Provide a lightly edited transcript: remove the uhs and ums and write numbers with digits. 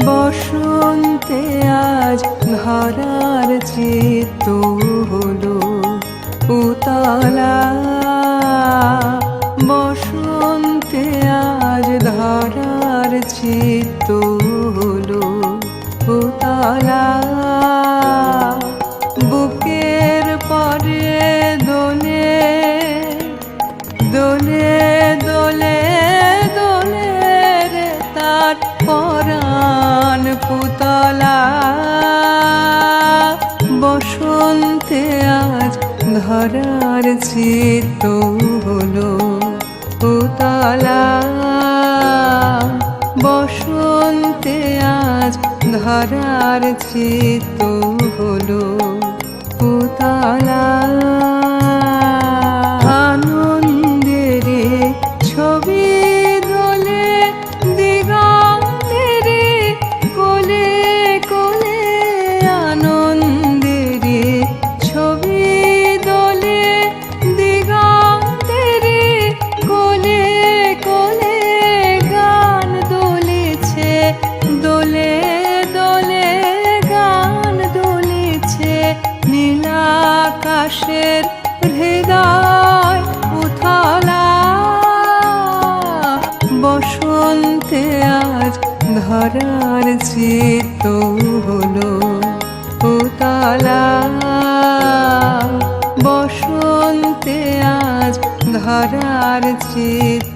বসন্তে আজ ধরার চিত্ত হলো উতলা। বসন্তে আজ ধরার চিত্ত হলো উতলা। বুকের পরে দোলে দোলে দোলে দোলে রে তার পরাণ পুতলা। বসন্তে আজ ধরার চিত্ত হলো উতলা। বসন্তে আজ ধরার চিত্ত হলো উতলা। আনন্দের ছবি দোলে দিগন্তের কোলে কোলে। আনন্দের ছবি দোলে দিগন্তের কোলে কোলে। গান দোলেছে দোলে দোলে গান দোলেছে নীলাকাশের হৃদয় উথলা। বসন্তে আজ ধরার চিত্ত হলো উতলা। বসন্তে আজ ধরার চিত্ত